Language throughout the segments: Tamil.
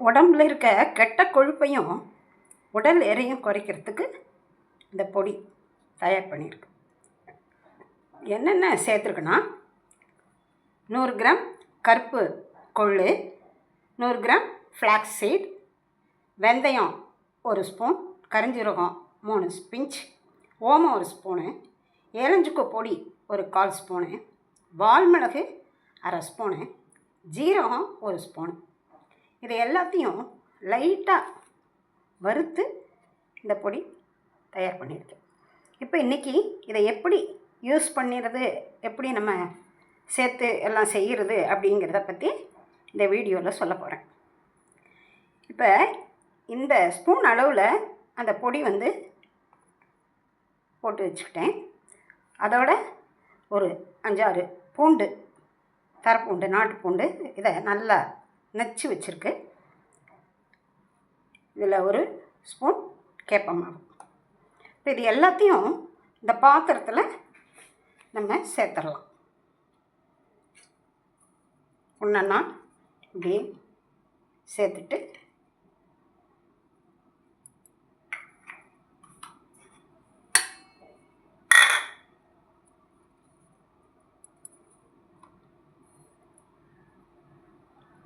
உடம்புல இருக்க கெட்ட கொழுப்பையும் உடல் எடையும் குறைக்கிறதுக்கு இந்த பொடி தயார் பண்ணியிருக்கு. என்னென்ன சேர்த்துருக்குன்னா 100 கிராம் கருப்பு கொள்ளு, 100 கிராம் ஃப்ளாக்ஸ் சீட், வெந்தயம் 1 ஸ்பூன், கரிஞ்சீரகம் 3 பிஞ்ச், ஓமம் 1 ஸ்பூனு, ஏலஞ்சுக்கு பொடி 1/4 ஸ்பூனு, வால்மிளகு 1/2 ஸ்பூனு, ஜீரகம் 1 ஸ்பூன். இதை எல்லாத்தையும் லைட்டாக வறுத்து இந்த பொடி தயார் பண்ணியிருக்கேன். இப்போ இன்றைக்கி இதை எப்படி யூஸ் பண்ணிடுறது, எப்படி நம்ம சேர்த்து எல்லாம் செய்கிறது அப்படிங்கிறத பற்றி இந்த வீடியோவில் சொல்ல போகிறேன். இப்போ இந்த ஸ்பூன் அளவில் அந்த பொடி போட்டு வச்சுக்கிட்டேன். அதோட ஒரு 5-6 பூண்டு, தரப்பூண்டு, நாட்டு பூண்டு, இதை நல்லா நச்சு வச்சுருக்கு. இதில் 1 ஸ்பூன் கேப்பமாவு. இப்போ இது எல்லாத்தையும் இந்த பாத்திரத்தில் நம்ம சேர்த்துடலாம். ஒன்றா இப்படி சேர்த்துட்டு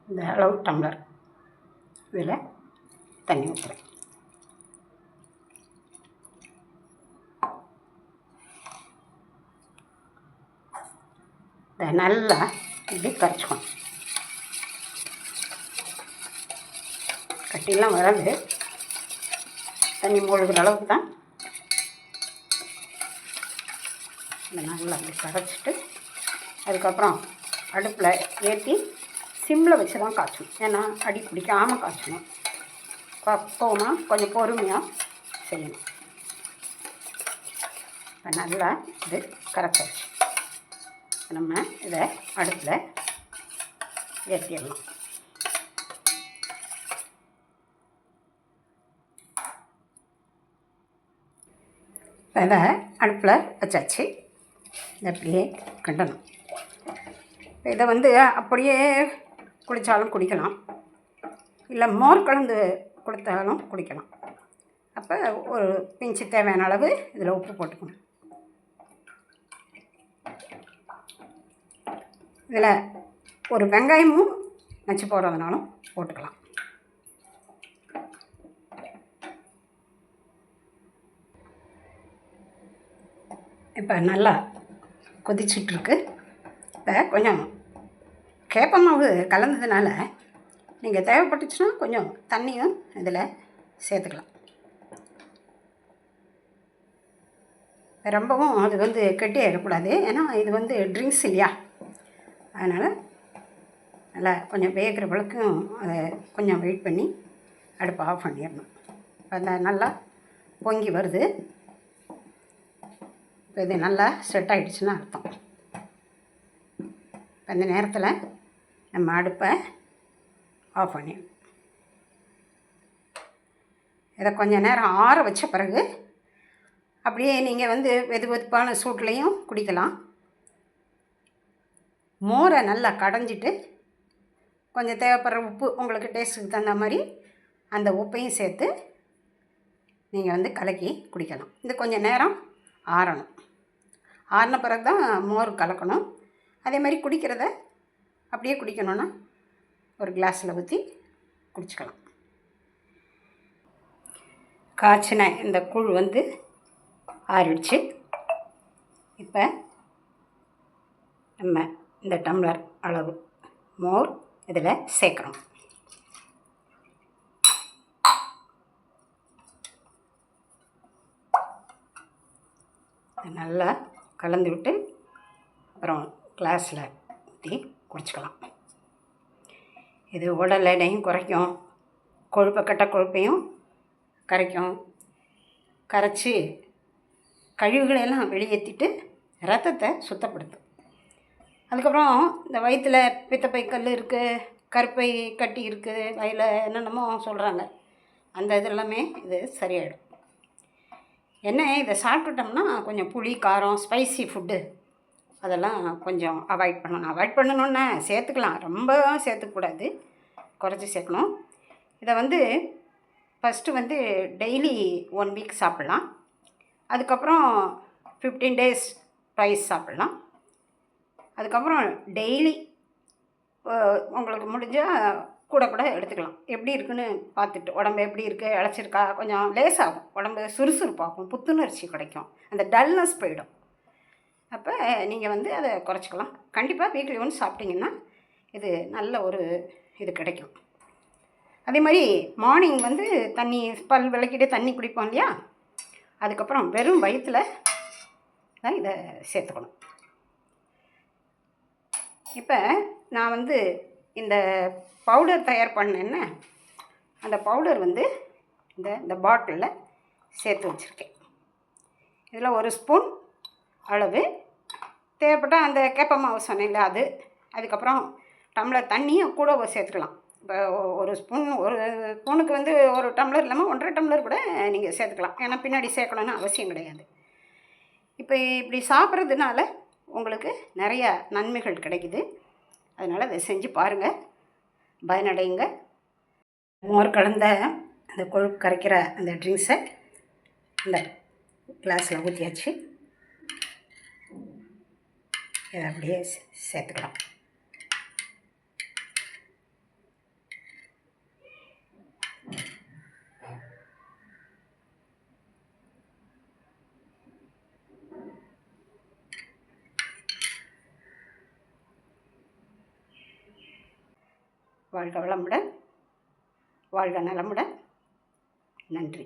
இந்த அளவு டம்ளர் இதில் தண்ணி ஊற்றுறேன். இதை நல்லா இப்படி கரைச்சிக்கணும். கட்டிலாம் வராது, தண்ணி மூழ்கிற அளவுக்கு தான். இதை நல்லா அப்படி கரைச்சிட்டு அதுக்கப்புறம் அடுப்பில் ஏற்றி சிம்மில் வச்சு தான் காய்ச்சணும். ஏன்னா அடி பிடிக்காமல் காய்ச்சணும். பக்குவமாக கொஞ்சம் பொறுமையாக செய்யணும். இப்போ நல்லா இது கரைச்சாச்சு. நம்ம இதை அடுப்பில் ஏற்றிடலாம். இதை அடுப்பில் வச்சாச்சு. இதை அப்படியே கிண்டணும். இதை அப்படியே குடித்தாலும் குடிக்கலாம், இல்லை மோர் கலந்து கொடுத்தாலும் குடிக்கலாம். அப்போ ஒரு பிஞ்சு தேவையான அளவு இதில் உப்பு போட்டுக்கணும். இதில் ஒரு வெங்காயமும் நச்சு போடுறதுனாலும் போட்டுக்கலாம். இப்போ நல்லா கொதிச்சிட்ருக்கு. இப்போ கொஞ்சம் கேப்பமாவு கலந்ததுனால நீங்கள் தேவைப்பட்டுச்சுன்னா கொஞ்சம் தண்ணியும் இதில் சேர்த்துக்கலாம். ரொம்பவும் அது கெட்டி ஆகிடக்கூடாது, ஏன்னா இது ட்ரிங்க்ஸ் இல்லையா. அதனால் நல்லா கொஞ்சம் வேகிற வரைக்கும் அதை கொஞ்சம் வெயிட் பண்ணி அடுப்பை ஆஃப் பண்ணிடணும். அந்த நல்லா பொங்கி வருது. இப்போ இது நல்லா செட் ஆகிடுச்சுன்னா அர்த்தம். அந்த நேரத்தில் நம்ம அடுப்பை ஆஃப் பண்ணிடணும். இதை கொஞ்சம் நேரம் ஆற வச்ச பிறகு அப்படியே நீங்கள் வெது வெதுப்பான சூட்லேயும் குடிக்கலாம். மோரை நல்லா கடைஞ்சிட்டு கொஞ்சம் தேவைப்படுற உப்பு உங்களுக்கு டேஸ்ட்டுக்கு தகுந்த மாதிரி அந்த உப்பையும் சேர்த்து நீங்கள் கலக்கி குடிக்கலாம். இது கொஞ்சம் நேரம் ஆறணும். ஆறின பிறகு தான் மோர் கலக்கணும். அதே மாதிரி குடிக்கிறத அப்படியே குடிக்கணுன்னா ஒரு கிளாஸில் ஊற்றி குடிச்சிக்கலாம். காய்ச்சின இந்த கூழ் ஆறிடுச்சு. இப்போ நம்ம இந்த டம்ளர் அளவு மோர் இதில் சேர்க்குறோம். நல்லா கலந்து விட்டு அப்புறம் கிளாஸில் ஊற்றி குடிச்சிக்கலாம். இது உடல் எடையும் குறைக்கும், கெட்ட கொழுப்பையும் கரைச்சி கழிவுகளெல்லாம் வெளியேற்றிட்டு ரத்தத்தை சுத்தப்படுத்தும். அதுக்கப்புறம் இந்த வயிற்றில் பித்தப்பை கல் இருக்குது, கருப்பை கட்டி இருக்குது, வயிறில் என்னென்னமோ சொல்கிறாங்க, அந்த இதெல்லாமே இது சரியாயிடும். என்ன இதை சாப்பிட்டுட்டோம்னா கொஞ்சம் புளி, காரம், ஸ்பைசி ஃபுட்டு அதெல்லாம் கொஞ்சம் அவாய்ட் பண்ணணும். அவாய்ட் பண்ணணுன்னா சேர்த்துக்கலாம், ரொம்ப சேர்த்துக்கூடாது, குறைச்சி சேர்க்கணும். இதை வந்து ஃபஸ்ட்டு வந்து டெய்லி 1 வீக் சாப்பிட்லாம். அதுக்கப்புறம் 15 டேஸ் ட்வைஸ் சாப்பிட்லாம். அதுக்கப்புறம் டெய்லி உங்களுக்கு முடிஞ்சால் கூட கூட எடுத்துக்கலாம். எப்படி இருக்குன்னு பார்த்துட்டு, உடம்பு எப்படி இருக்குது, இளைச்சிருக்கா, கொஞ்சம் லேசாகும், உடம்பு சுறுசுறுப்பாகும், புத்துணர்ச்சி கிடைக்கும், அந்த டல்னஸ் போயிடும். அப்போ நீங்கள் வந்து அதை குறைச்சிக்கலாம். கண்டிப்பாக வீக்லி ஒன்ஸ் சாப்பிட்டிங்கன்னா இது நல்ல ஒரு இது கிடைக்கும். அதே மாதிரி மார்னிங் வந்து தண்ணி, பல் விளக்கிட்டு தண்ணி குடிப்போம் இல்லையா, அதுக்கப்புறம் வெறும் வயிற்றில் தான் இதை சேர்த்துக்கணும். இப்போ நான் வந்து இந்த பவுடர் தயார் பண்ணேன்னா, அந்த பவுடர் வந்து இந்த பாட்டிலில் சேர்த்து வச்சுருக்கேன். இதில் 1 ஸ்பூன் அளவு தேவைப்பட்டால் அந்த கேப்ப மாவு சொன்னேன்ல அது, அதுக்கப்புறம் டம்ளர் தண்ணியும் கூட சேர்த்துக்கலாம். இப்போ 1 ஸ்பூனுக்கு வந்து 1 டம்ளர் இல்லாமல் 1.5 டம்ளர் கூட நீங்கள் சேர்த்துக்கலாம். ஏன்னா பின்னாடி சேர்க்கணுன்னு அவசியம் கிடையாது. இப்போ இப்படி சாப்பிட்றதுனால உங்களுக்கு நிறைய நன்மைகள் கிடைக்குது. அதனால் அதை செஞ்சு பாருங்கள், பயனடையுங்க. மோர் கலந்த அந்த கொழுப்பு கரைக்கிற அந்த ட்ரிங்க்ஸை இந்த கிளாஸில் ஊற்றியாச்சு. இதை அப்படியே சேர்த்துக்கலாம். வாழ்க வளமுடன், வாழ்க நலமுடன். நன்றி.